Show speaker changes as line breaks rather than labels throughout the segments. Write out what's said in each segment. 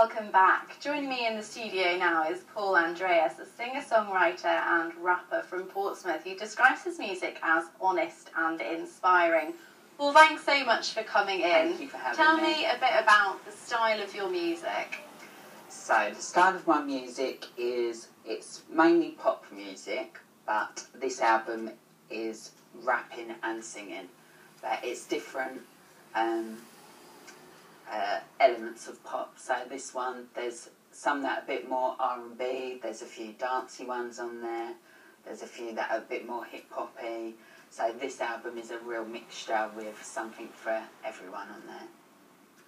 Welcome back. Joining me in the studio now is Paul Andreas, a singer-songwriter and rapper from Portsmouth who describes his music as honest and inspiring. Well, thanks so much for coming in.
Thank you for having me.
Tell me a bit about the style of your music.
So, the style of my music is, it's mainly pop music, but this album is rapping and singing. But it's different elements of pop. So this one, there's some that are a bit more R&B, there's a few dancey ones on there, there's a few that are a bit more hip-hoppy. So this album is a real mixture with something for everyone on there.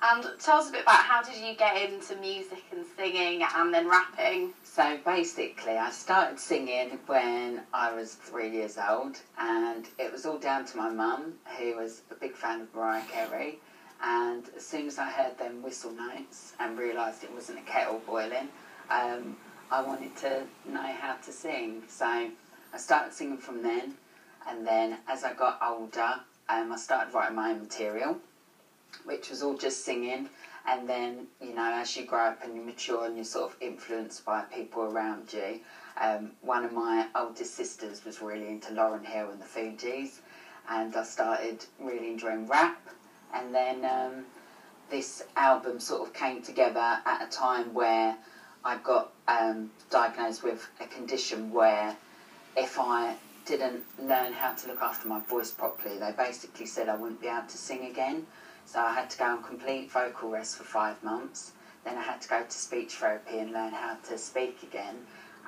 And tell us a bit about how did you get into music and singing and then rapping?
So basically I started singing when I was 3 years old, and it was all down to my mum, who was a big fan of Mariah Carey. And as soon as I heard them whistle notes and realised it wasn't a kettle boiling, I wanted to know how to sing. So I started singing from then, and then as I got older, I started writing my own material, which was all just singing. And then, you know, as you grow up and you mature and you're sort of influenced by people around you, one of my oldest sisters was really into Lauryn Hill and the Fugees, and I started really enjoying rap. And then this album sort of came together at a time where I got diagnosed with a condition where if I didn't learn how to look after my voice properly, they basically said I wouldn't be able to sing again. So I had to go on complete vocal rest for 5 months. Then I had to go to speech therapy and learn how to speak again.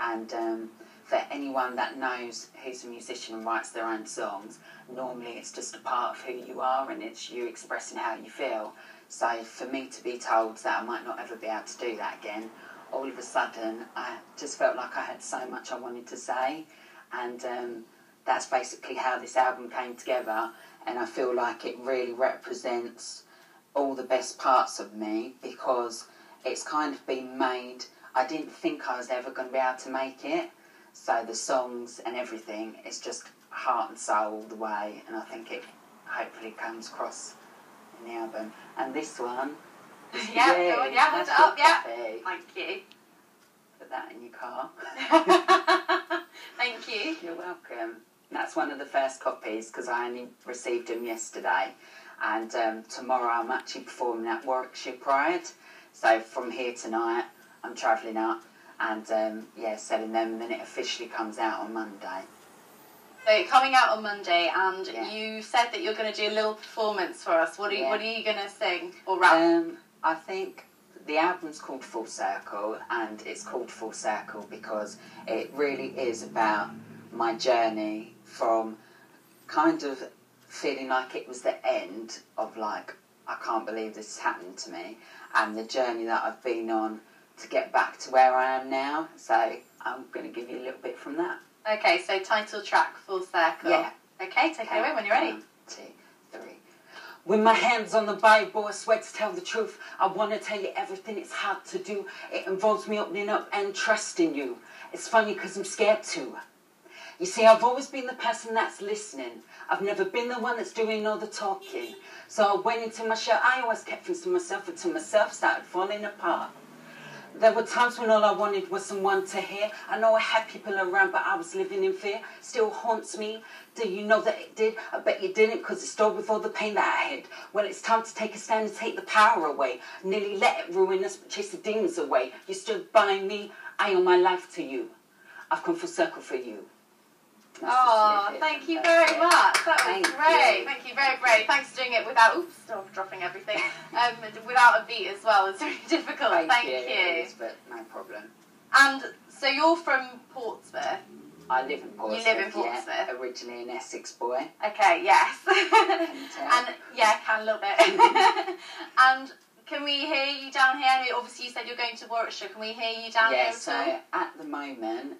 And for anyone that knows who's a musician and writes their own songs, normally it's just a part of who you are and it's you expressing how you feel. So for me to be told that I might not ever be able to do that again, all of a sudden I just felt like I had so much I wanted to say. And that's basically how this album came together, and I feel like it really represents all the best parts of me because it's kind of been made. I didn't think I was ever going to be able to make it. So the songs and everything, it's just heart and soul all the way, and I think it hopefully comes across in the album. And this one,
Yeah, go on, yeah, hold it up, yeah. Thank you.
Put that in your car.
Thank you.
You're welcome. That's one of the first copies because I only received them yesterday, and tomorrow I'm actually performing at Warwickshire Pride. So from here tonight, I'm travelling up and selling them, and then it officially comes out on Monday.
So coming out on Monday, and
Yeah.
you said that you're going to do a little performance for us. What are you going to sing or rap?
I think the album's called Full Circle, and it's called Full Circle because it really is about my journey from kind of feeling like it was the end of like, I can't believe this is happening to me, and the journey that I've been on to get back to where I am now. So I'm going to give you a little bit from that.
Okay, so title track, Full Circle.
Yeah.
Okay, take it away when you're ready.
1, 2, 3. With my hands on the Bible, I swear to tell the truth. I want to tell you everything it's hard to do. It involves me opening up and trusting you. It's funny because I'm scared too. You see, I've always been the person that's listening. I've never been the one that's doing all the talking. So I went into my shell. I always kept things to myself, and to myself started falling apart. There were times when all I wanted was someone to hear. I know I had people around, but I was living in fear. Still haunts me. Do you know that it did? I bet you didn't, because it stored with all the pain that I had. Well, it's time to take a stand and take the power away. Nearly let it ruin us, but chase the demons away. You stood by me. I owe my life to you. I've come full circle for you.
Oh, thank you very much. That was great. Thank you, very brave. Thanks for doing it without, dropping everything, without a beat as well. It's very difficult. Thank you.
But no problem.
And so you're from Portsmouth.
I live in Portsmouth.
You live in Portsmouth.
Yeah, originally an Essex boy.
Okay, yes. And yeah, can a little bit. And can we hear you down here? Obviously, you said you're going to Warwickshire. Can we hear you down here at all?
Yeah, so at the moment,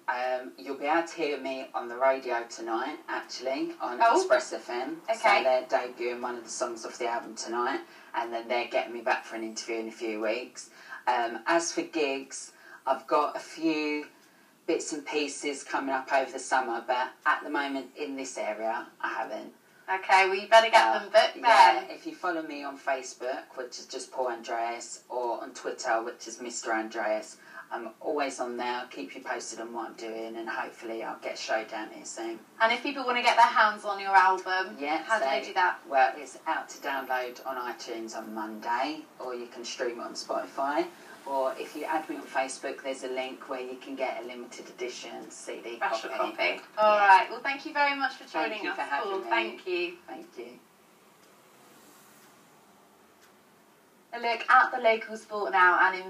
you'll be able to hear me on the radio tonight, actually, on Express FM.
Okay.
So they're debuting one of the songs off the album tonight, and then they're getting me back for an interview in a few weeks. As for gigs, I've got a few bits and pieces coming up over the summer, but at the moment in this area, I haven't.
Okay, well you better get them booked
Yeah,
then.
if you follow me on Facebook, which is just Paul Andreas, or on Twitter, which is Mr. Andreas, I'm always on there. I'll keep you posted on what I'm doing, and hopefully I'll get a show down here soon.
And if people want to get their hands on your album, how do they do that?
Well, it's out to download on iTunes on Monday, or you can stream it on Spotify. Or if you add me on Facebook, there's a link where you can get a limited edition CD
Special
copy.
copy. All right. Well, thank you very much for joining
Thank you
us,
for having
Paul.
me.
Thank you.
Thank you.
A look at the local sport now, and in